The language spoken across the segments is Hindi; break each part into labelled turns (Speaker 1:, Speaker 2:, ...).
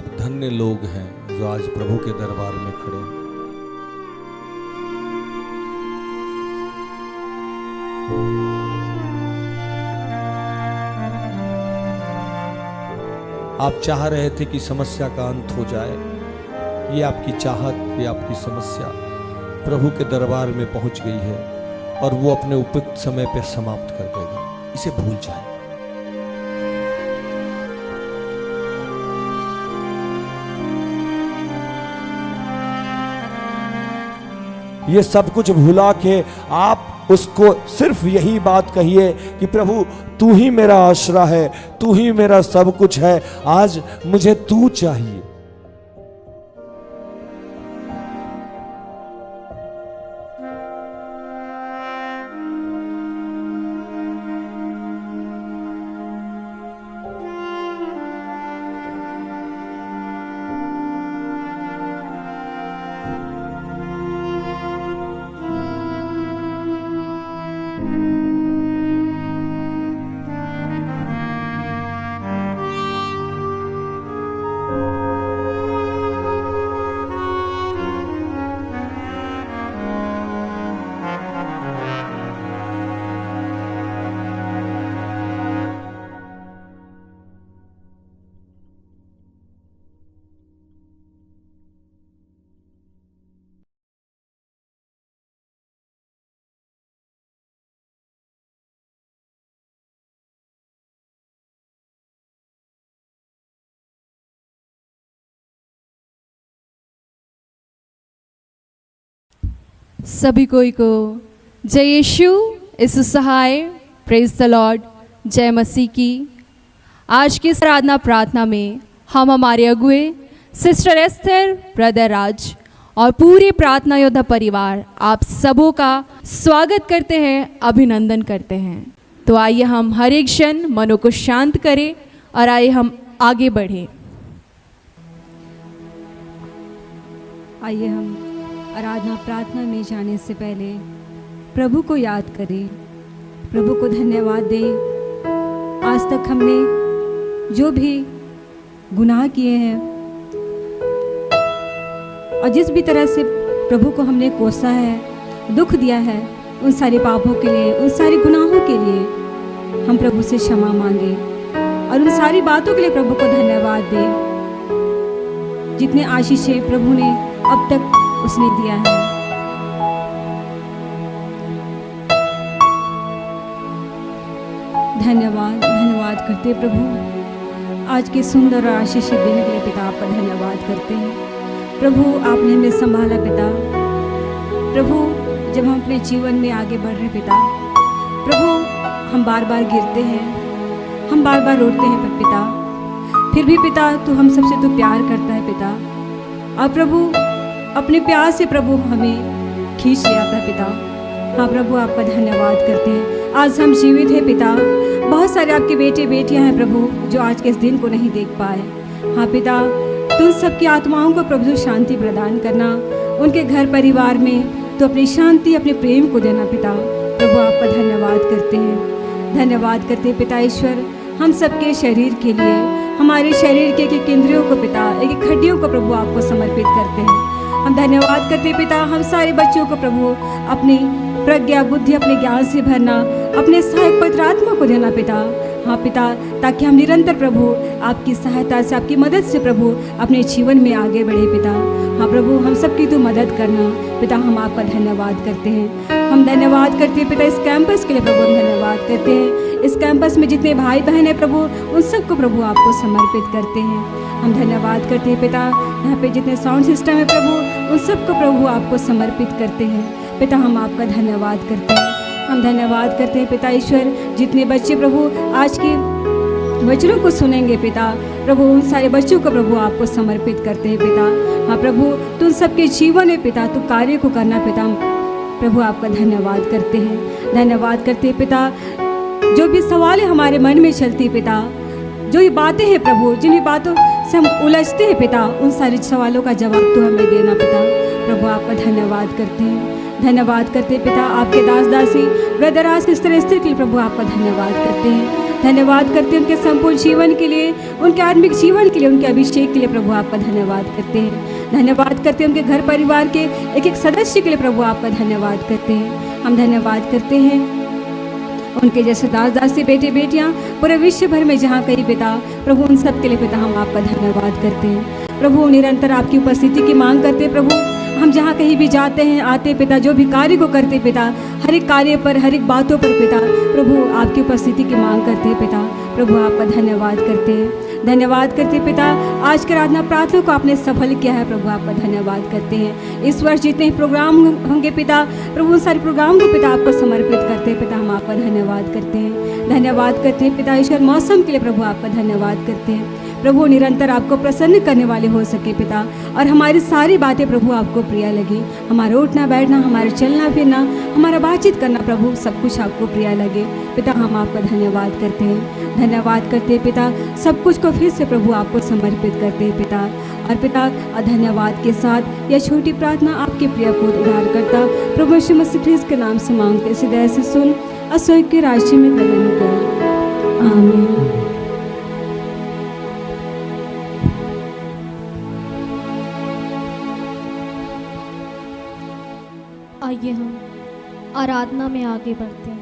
Speaker 1: आप धन्य लोग हैं जो आज प्रभु के दरबार में खड़े हैं। आप चाह रहे थे कि समस्या का अंत हो जाए। ये आपकी चाहत, ये आपकी समस्या प्रभु के दरबार में पहुंच गई है और वो अपने उपयुक्त समय पर समाप्त कर देगा। इसे भूल जाए। ये सब कुछ भुला के आप उसको सिर्फ यही बात कहिए कि प्रभु तू ही मेरा आसरा है, तू ही मेरा सब कुछ है, आज मुझे तू चाहिए।
Speaker 2: सभी कोई को जय यीशु यीशु सहाय, प्रेज द लॉर्ड, जय मसीह की। आज की आराधना प्रार्थना में हम हमारे अगुए सिस्टर एस्थर, ब्रदर राज और पूरे प्रार्थना योद्धा परिवार आप सबों का स्वागत करते हैं, अभिनंदन करते हैं। तो आइए हम हर एक क्षण मनों को शांत करें और आइए हम आगे बढ़ें।
Speaker 3: आइए हम आराधना प्रार्थना में जाने से पहले प्रभु को याद करें, प्रभु को धन्यवाद दें। आज तक हमने जो भी गुनाह किए हैं और जिस भी तरह से प्रभु को हमने कोसा है, दुख दिया है, उन सारे पापों के लिए, उन सारे गुनाहों के लिए हम प्रभु से क्षमा मांगे और उन सारी बातों के लिए प्रभु को धन्यवाद दें जितने आशीषें प्रभु ने अब तक उसने दिया है। धन्यवाद करते प्रभु, आज के सुंदर और आशीषित दिन के लिए पिता आपका धन्यवाद करते हैं। प्रभु आपने हमें संभाला पिता। प्रभु जब हम अपने जीवन में आगे बढ़ रहे पिता, प्रभु हम बार बार गिरते हैं, हम बार बार रोते हैं पर पिता फिर भी पिता तू हम सबसे तो प्यार करता है पिता। और प्रभु अपने प्यार से प्रभु हमें खींच लिया था पिता। हाँ प्रभु आपका धन्यवाद करते हैं, आज हम जीवित हैं पिता। बहुत सारे आपके बेटे बेटियां हैं प्रभु जो आज के इस दिन को नहीं देख पाए। हाँ पिता तू सबकी आत्माओं को प्रभु शांति प्रदान करना, उनके घर परिवार में तो अपनी शांति अपने प्रेम को देना पिता। प्रभु आपका धन्यवाद करते हैं, धन्यवाद करते हैं पिता ईश्वर हम सबके शरीर के लिए, हमारे शरीर के एक इंद्रियों को पिता, एक हड्डियों को प्रभु आपको समर्पित करते हैं। हम धन्यवाद करते हैं पिता हम सारे बच्चों को प्रभु अपनी प्रज्ञा बुद्धि अपने ज्ञान से भरना, अपने सहायक पवित्र आत्मा को देना पिता। हाँ पिता ताकि हम निरंतर प्रभु आपकी सहायता से, आपकी मदद से प्रभु अपने जीवन में आगे बढ़े पिता। हाँ प्रभु हम सबकी तो मदद करना पिता, हम आपका धन्यवाद करते हैं। हम धन्यवाद करते हैं पिता इस कैंपस के लिए प्रभु, हम धन्यवाद करते हैं। इस कैंपस में जितने भाई बहन हैं प्रभु उन सबको प्रभु आपको समर्पित करते हैं। हम धन्यवाद करते हैं पिता यहाँ पे जितने साउंड सिस्टम है प्रभु उन सबको प्रभु आपको समर्पित करते हैं पिता। हम आपका धन्यवाद करते हैं, हम धन्यवाद करते हैं पिता ईश्वर जितने बच्चे प्रभु आज के वचनों को सुनेंगे पिता, प्रभु उन सारे बच्चों को प्रभु आपको समर्पित करते हैं पिता। हाँ प्रभु तुम सबके जीवन में पिता तू कार्य को करना पिता, प्रभु आपका धन्यवाद करते हैं, धन्यवाद करते हैं पिता। जो भी सवाल है हमारे मन में चलती पिता, जो ये बातें हैं प्रभु जिन बातों से हम उलझते हैं पिता, उन सारे सवालों का जवाब तो हमें देना पिता। प्रभु आपका धन्यवाद करते हैं, धन्यवाद करते हैं पिता। आपके दास दासी ब्रदर आज इस तरह स्त्री के लिए प्रभु आपका धन्यवाद करते हैं। धन्यवाद करते हैं उनके संपूर्ण जीवन के लिए, उनके आत्मिक जीवन के लिए, उनके अभिषेक के लिए प्रभु आपका धन्यवाद करते हैं। धन्यवाद करते हैं उनके घर परिवार के एक एक सदस्य के लिए प्रभु आपका धन्यवाद करते हैं। हम धन्यवाद करते हैं उनके जैसे दास दासी बेटे बेटियां पूरे विश्व भर में जहाँ कहीं पिता प्रभु उन सब के लिए पिता हम आपका धन्यवाद करते हैं। प्रभु निरंतर आपकी उपस्थिति की मांग करते हैं प्रभु, हम जहाँ कहीं भी जाते हैं आते पिता, जो भी कार्य को करते पिता, हर एक कार्य पर हर एक बातों पर पिता प्रभु आपकी उपस्थिति की मांग करते हैं पिता। प्रभु आपका धन्यवाद करते हैं, धन्यवाद करते हैं पिता। आज के आराधना प्रार्थना को आपने सफल किया है प्रभु, आपका धन्यवाद करते हैं। इस वर्ष जितने प्रोग्राम होंगे पिता प्रभु, उन सारे प्रोग्राम को पिता आपको समर्पित करते हैं पिता, हम आपका धन्यवाद करते हैं। धन्यवाद करते हैं पिता ईश्वर मौसम के लिए प्रभु आपका धन्यवाद करते हैं प्रभु, निरंतर आपको प्रसन्न करने वाले हो सके पिता, और हमारी सारी बातें प्रभु आपको प्रिय लगे। हमारा उठना बैठना, हमारा चलना फिरना, हमारा बातचीत करना प्रभु सब कुछ आपको प्रिय लगे पिता, हम आपका धन्यवाद करते हैं। धन्यवाद करते हैं पिता, सब कुछ को फिर से प्रभु आपको समर्पित करते हैं पिता। और पिता धन्यवाद के साथ यह छोटी प्रार्थना आपके प्रिय पुत्र उद्धारकर्ता प्रभु यीशु मसीह ख्रीस्त के नाम से मांगते, हृदय से सुन और स्वर्ग के राज्य में ग्रहण कर, आमीन।
Speaker 4: आइए हम आराधना में आगे बढ़ते हैं।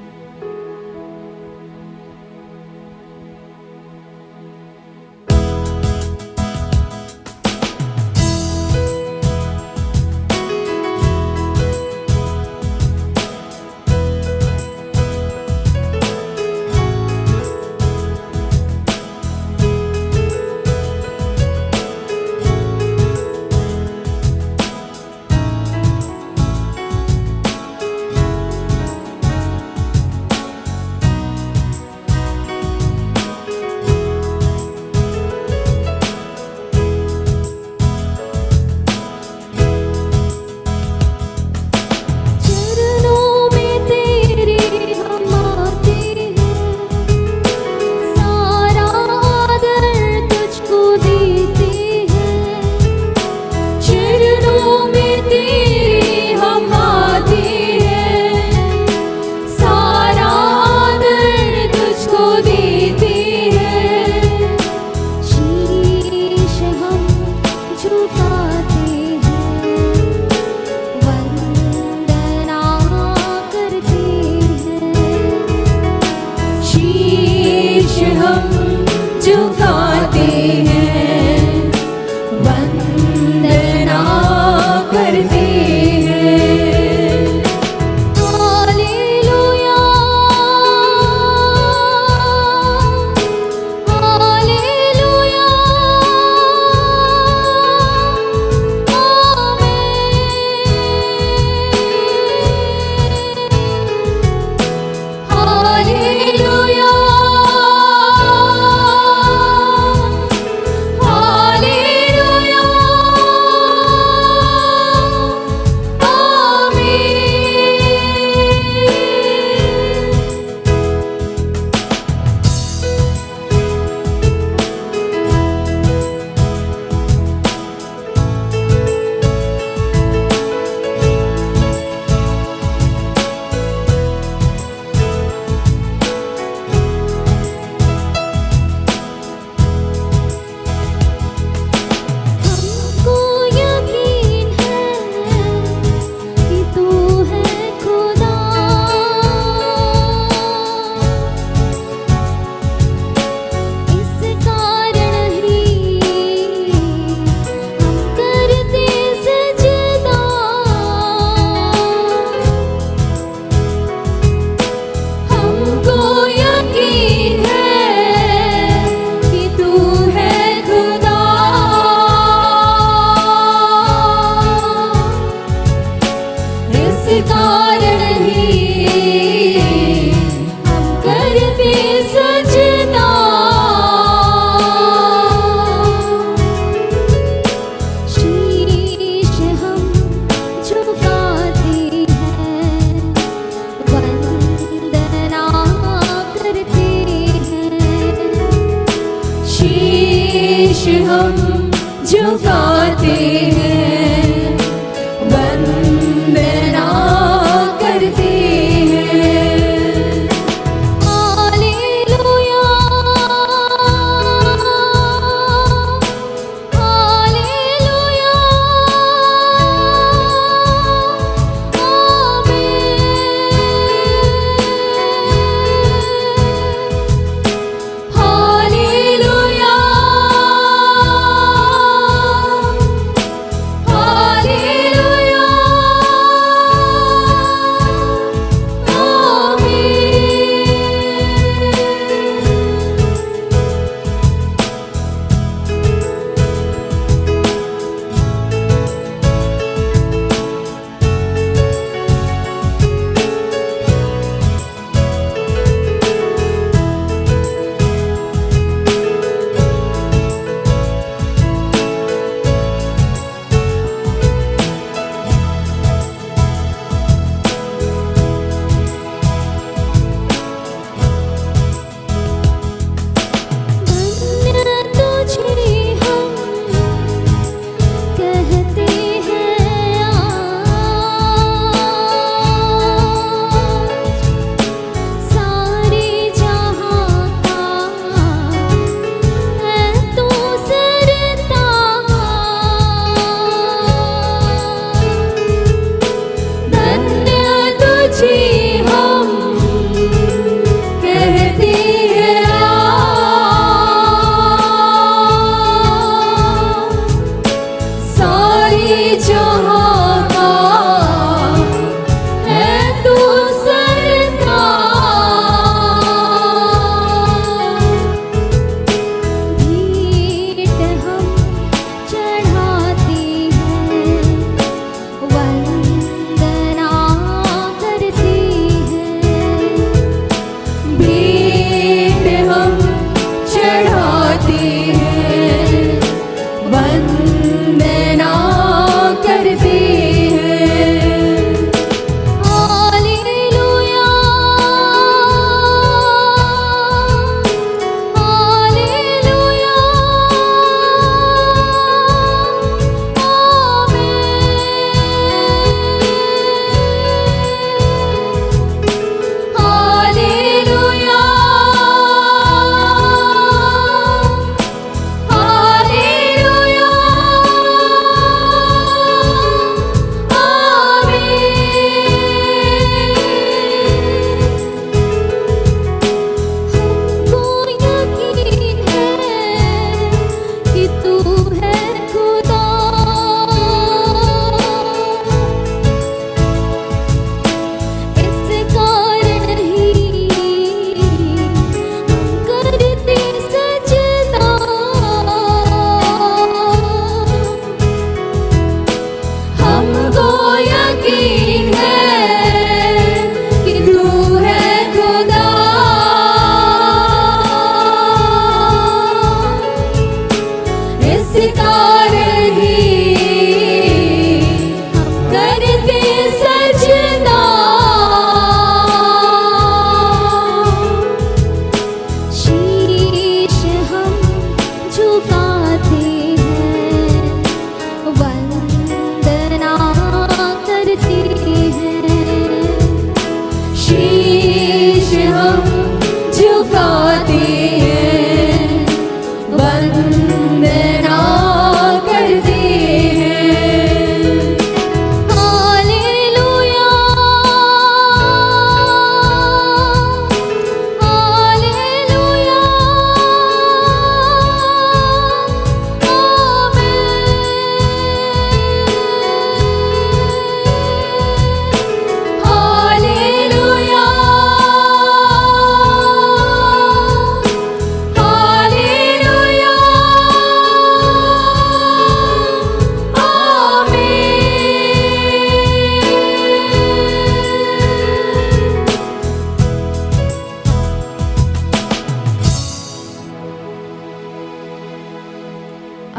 Speaker 5: झुकाते हैं, वंदना करते हैं। हालेलुया,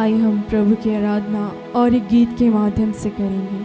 Speaker 2: आइए हम प्रभु की आराधना और एक गीत के माध्यम से करेंगे।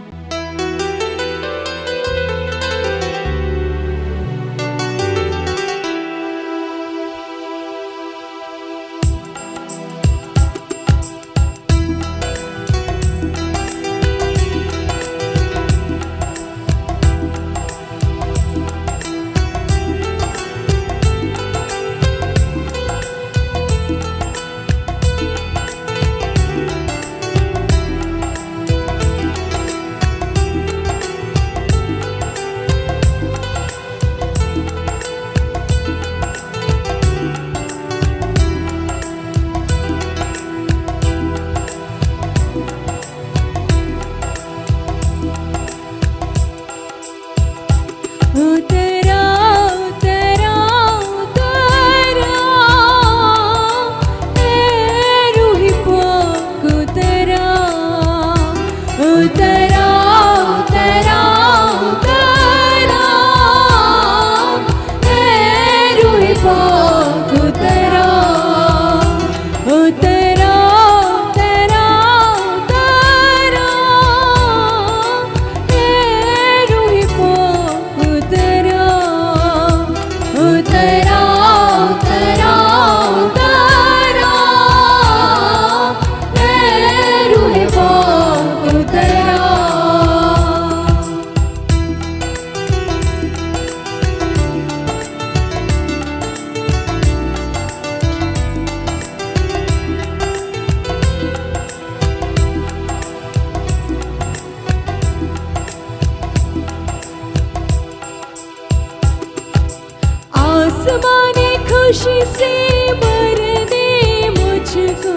Speaker 5: आसमानी खुशी से भर दे मुझको,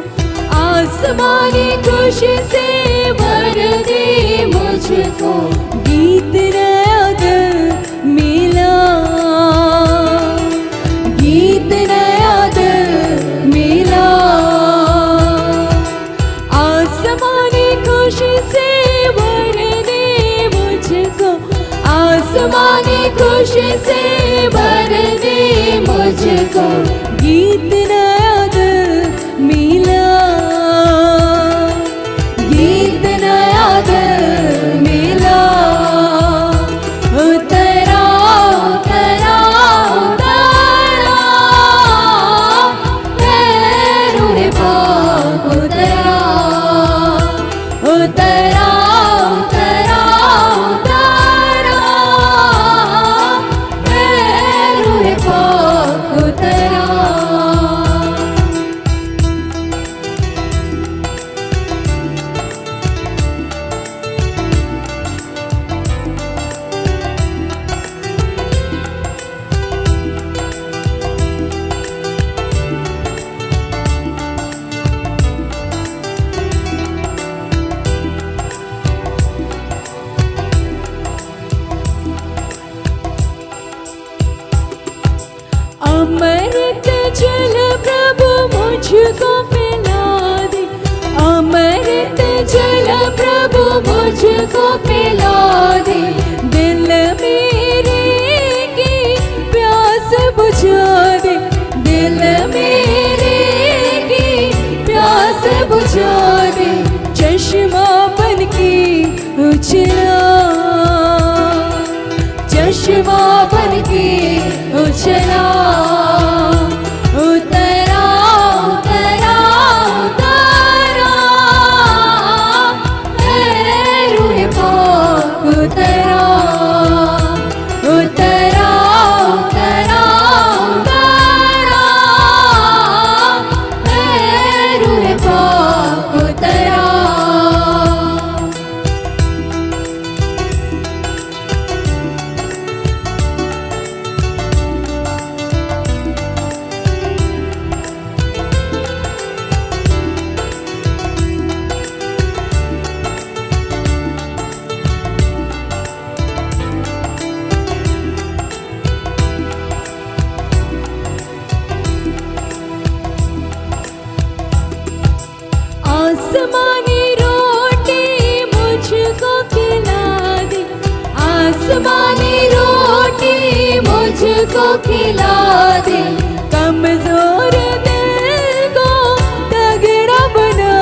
Speaker 5: आसमानी खुशी से भर दे मुझको, गीत नया दिल मिला, गीत नया दिल मिला। आसमानी खुशी से भर दे मुझको, आसमानी खुशी से भर दे मुझको, गीत नया दिल मिला, गीत नया दिल मिला। उतरा उतरा उतरा है रूहे पाक उतरा, उतरा उतरा उतरा है रूहे पाक उतरा। अमृत जल प्रभु मुझको पिला दे, अमृत जल प्रभु मुझको पिला दे, दिल मेरे की प्यास बुझा दे, दिल मेरे की प्यास बुझा दे। चश्मा बन के उछला, चश्मा बन के उछला। उतरा उतरा उतरा है रूहे पाक उतरा, उतरा उतरा उतरा है रूहे पाक उतरा। आसमानी रोटी मुझको खिला दे, आसमानी रोटी मुझको खिला दे, कमजोर दिल को तगड़ा बना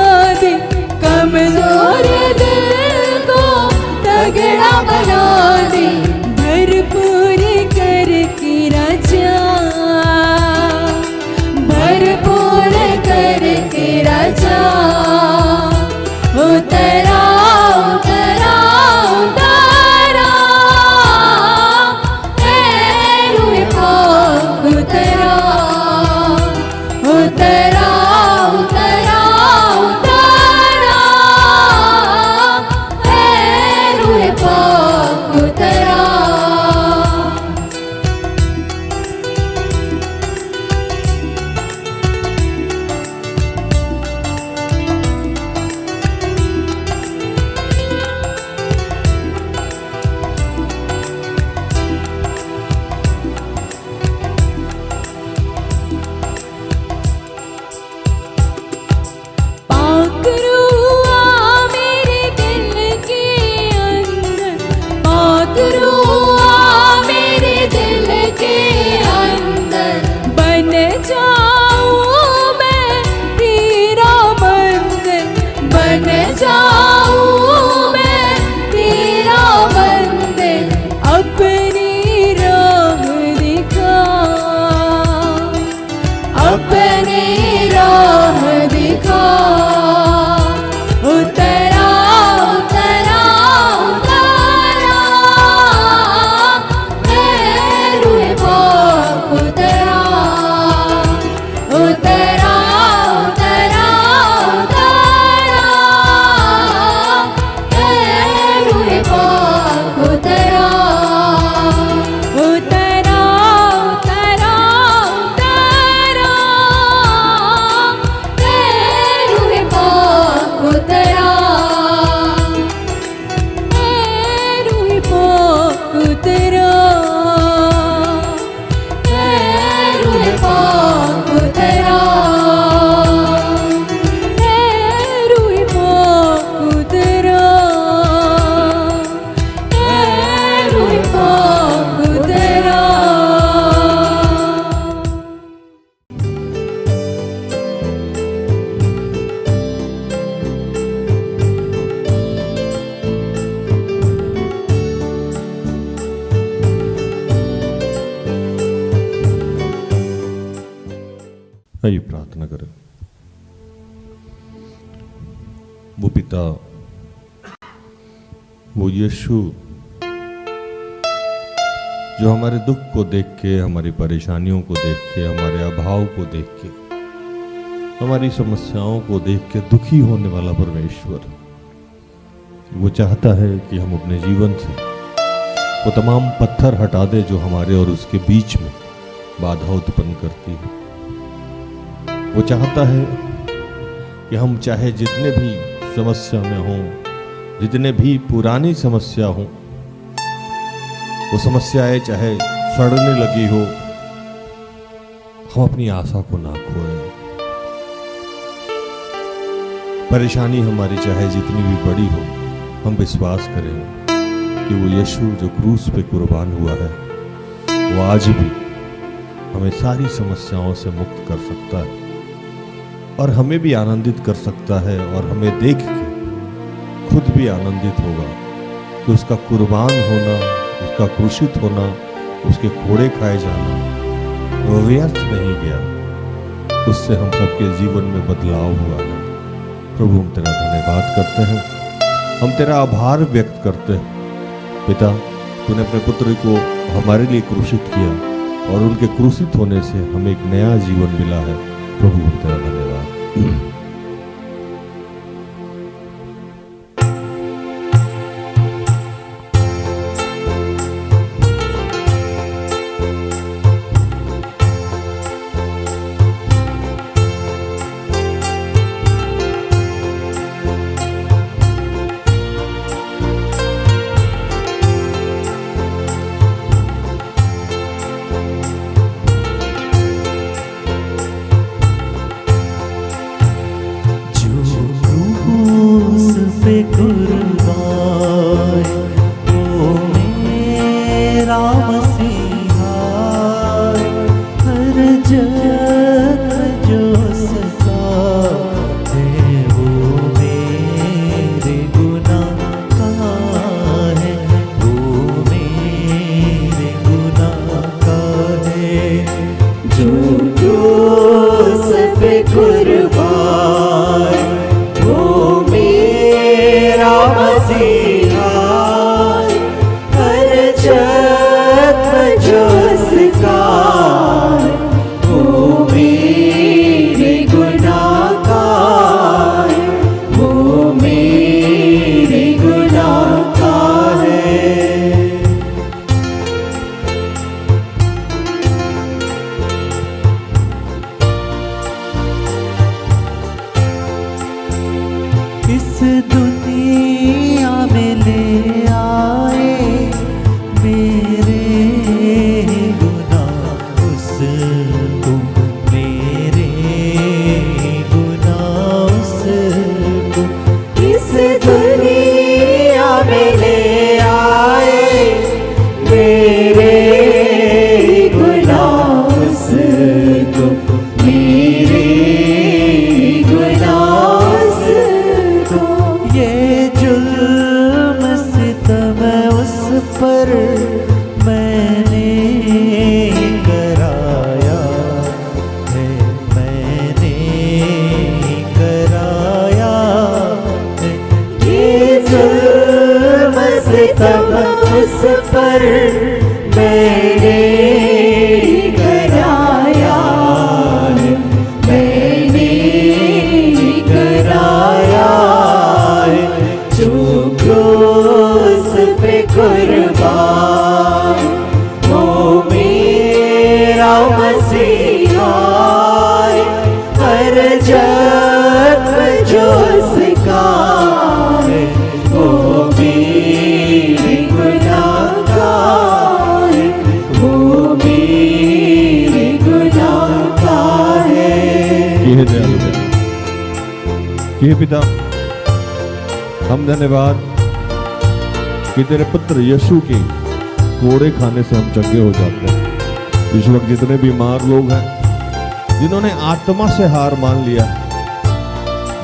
Speaker 1: आइए प्रार्थना करें। वो पिता, वो यीशु जो हमारे दुख को देख के, हमारी परेशानियों को देख के, हमारे अभाव को देख के, हमारी समस्याओं को देख के दुखी होने वाला परमेश्वर, वो चाहता है कि हम अपने जीवन से वो तमाम पत्थर हटा दे जो हमारे और उसके बीच में बाधा उत्पन्न करती है। वो चाहता है कि हम चाहे जितने भी समस्या में हों, जितने भी पुरानी समस्या हों, वो समस्याएं चाहे सड़ने लगी हो, हम अपनी आशा को ना खोएं। परेशानी हमारी चाहे जितनी भी बड़ी हो, हम विश्वास करें कि वो यीशु जो क्रूस पे कुर्बान हुआ है, वो आज भी हमें सारी समस्याओं से मुक्त कर सकता है और हमें भी आनंदित कर सकता है, और हमें देख के खुद भी आनंदित होगा कि उसका कुर्बान होना, उसका क्रूसित होना, उसके कोड़े खाए जाना वो व्यर्थ नहीं गया। उससे हम सबके जीवन में बदलाव हुआ है। प्रभु, हम तेरा धन्यवाद करते हैं, हम तेरा आभार व्यक्त करते हैं। पिता, तूने अपने पुत्र को हमारे लिए क्रूसित किया और उनके क्रूसित होने से हमें एक नया जीवन मिला है। प्रभु, हम तेरा धन्यवाद। हे पिता, हम धन्यवाद कि तेरे पुत्र यीशु के कोड़े खाने से हम चंगे हो जाते हैं। इस वक्त जितने बीमार लोग हैं, जिन्होंने आत्मा से हार मान लिया,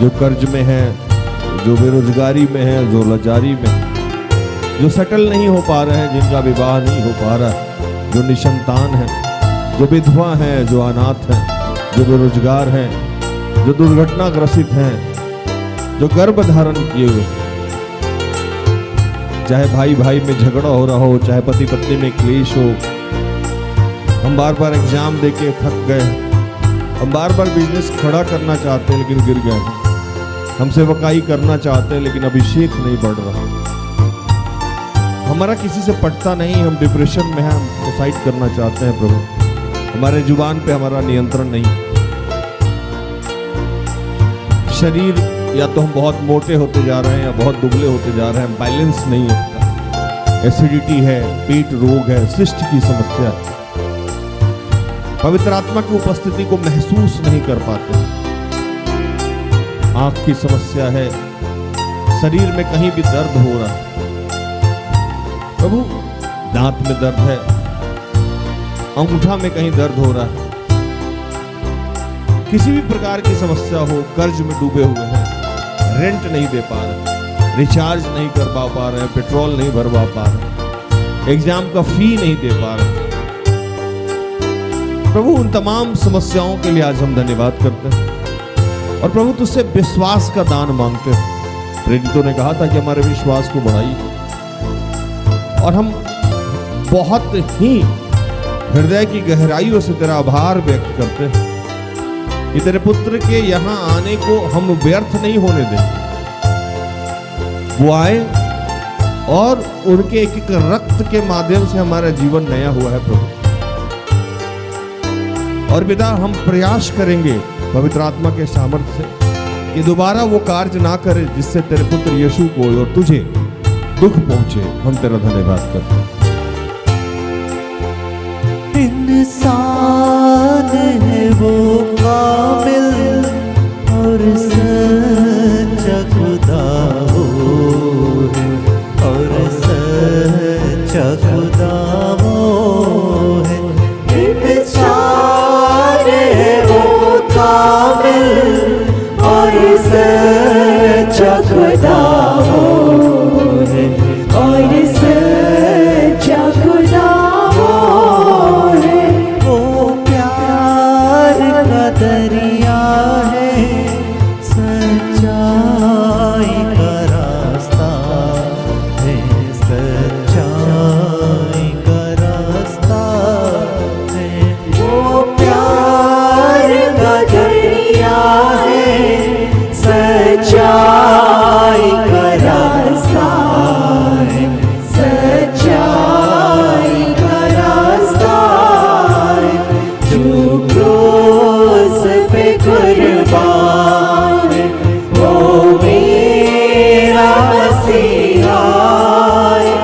Speaker 1: जो कर्ज में है, जो बेरोजगारी में है, जो लाचारी में, जो सेटल नहीं हो पा रहे हैं, जिनका विवाह नहीं हो पा रहा है, जो निसंतान है, जो विधवा है, जो अनाथ है, जो बेरोजगार हैं, जो दुर्घटनाग्रसित हैं, जो गर्भ धारण किए हुए, चाहे भाई भाई में झगड़ा हो रहा हो, चाहे पति पत्नी में क्लेश हो, हम बार बार एग्जाम देके थक गए, हम बार बार बिजनेस खड़ा करना चाहते हैं लेकिन गिर गए, हम सेवकाई करना चाहते हैं लेकिन अभिषेक नहीं बढ़ रहा, हमारा किसी से पटता नहीं, हम डिप्रेशन में हैं, हम सुसाइड करना चाहते हैं प्रभु, हमारे जुबान पे हमारा नियंत्रण नहीं, शरीर या तो हम बहुत मोटे होते जा रहे हैं या बहुत दुबले होते जा रहे हैं, बैलेंस नहीं है, एसिडिटी है, पेट रोग है, शिष्ट की समस्या है, पवित्र आत्मा की उपस्थिति को महसूस नहीं कर पाते, आंख की समस्या है, शरीर में कहीं भी दर्द हो रहा है प्रभु, दांत में दर्द है, अंगूठा में कहीं दर्द हो रहा है, किसी भी प्रकार की समस्या हो, कर्ज में डूबे हुए हैं, रेंट नहीं दे पा रहे, रिचार्ज नहीं कर पा रहे हैं, पेट्रोल नहीं भरवा पा रहे, एग्जाम का फी नहीं दे पा रहे, प्रभु उन तमाम समस्याओं के लिए आज हम धन्यवाद करते हैं और प्रभु तुझसे विश्वास का दान मांगते हैं। प्रेरितों ने कहा था कि हमारे विश्वास को बढ़ाइए और हम बहुत ही हृदय की गहराइयों से तेरा आभार व्यक्त करते हैं कि तेरे पुत्र के यहाँ आने को हम व्यर्थ नहीं होने देंगे। वो आए और उनके एक एक रक्त के माध्यम से हमारा जीवन नया हुआ है प्रभु, और पिता हम प्रयास करेंगे पवित्र आत्मा के सामर्थ्य से कि दोबारा वो कार्य ना करे जिससे तेरे पुत्र यीशु को और तुझे दुख पहुंचे। हम तेरा धन्यवाद करते हैं।
Speaker 6: इंसान है वो कामिल और सच्चा खुदा हो है, और सच्चा खुदा वो है। इंसान है वो कामिल और सच्चा खुदा हो है, और सच्चा खुदा हो है। वो प्यार का दरिया है, सच्चाई का रास्ता है, सच्चाई का रास्ता है। वो प्यार का दरिया है, सच्चाई का रास्ता है, सच्चाई का रास्ता है। जो क्रूस पे कुर्बान वो मेरा मसीहा है,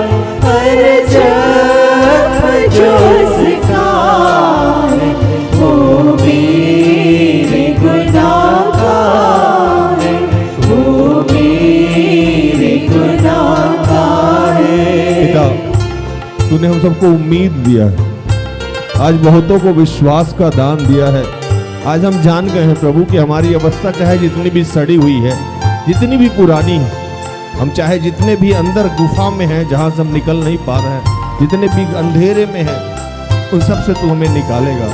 Speaker 6: हर जख्म जो उसका है वो मेरे गुनाह का है, वो मेरे गुनाह का है।
Speaker 1: पिता तूने हम सबको उम्मीद दिया है, आज बहुतों को विश्वास का दान दिया है। आज हम जान गए हैं प्रभु कि हमारी अवस्था चाहे जितनी भी सड़ी हुई है, जितनी भी पुरानी है, हम चाहे जितने भी अंदर गुफा में हैं जहां से हम निकल नहीं पा रहे हैं, जितने भी अंधेरे में हैं, उन सब से तू हमें निकालेगा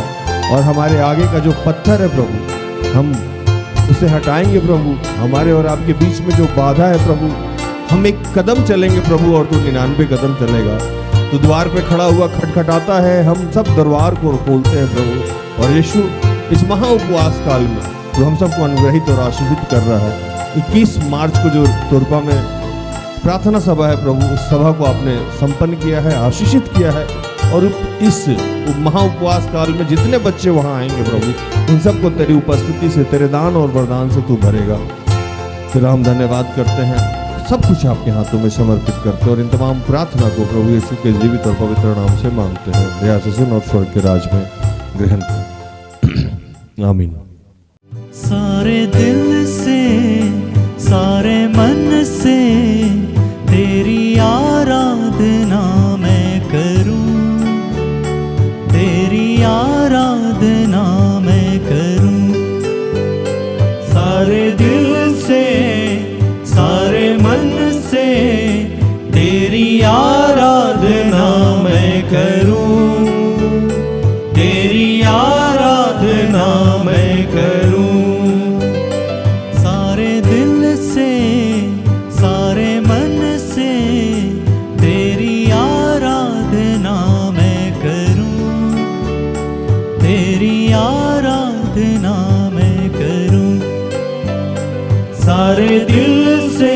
Speaker 1: और हमारे आगे का जो पत्थर है प्रभु हम उसे हटाएंगे प्रभु। हमारे और आपके बीच में जो बाधा है प्रभु, हम एक कदम चलेंगे प्रभु और तू 99 कदम चलेगा। तो द्वार पे खड़ा हुआ खटखटाता है, हम सब दरबार को खोलते हैं प्रभु। और यीशु इस महा उपवास काल में जो हम सबको अनुग्रहित और आशीषित कर रहा है, 21 मार्च को जो तुरपा में प्रार्थना सभा है प्रभु, उस सभा को आपने संपन्न किया है, आशीषित किया है। और इस महा उपवास काल में जितने बच्चे वहाँ आएंगे प्रभु, उन सबको तेरी उपस्थिति से, तेरे दान और वरदान से तू भरेगा। तेरा हम धन्यवाद करते हैं, सब कुछ आपके हाथों में समर्पित करते हैं और इन तमाम प्रार्थना को प्रभु यीशु के जीवित और पवित्र नाम से मांगते हैं। दया से सुन और स्वर्ग के राज में ग्रहण कर। आमीन।
Speaker 6: सारे दिल से, सारे मन से तेरी आराधना मैं करूं, तेरी आराधना मैं करूं। सारे दिल से, सारे मन से तेरी आराधना मैं करूं, तेरी आराधना मैं सारे दिल से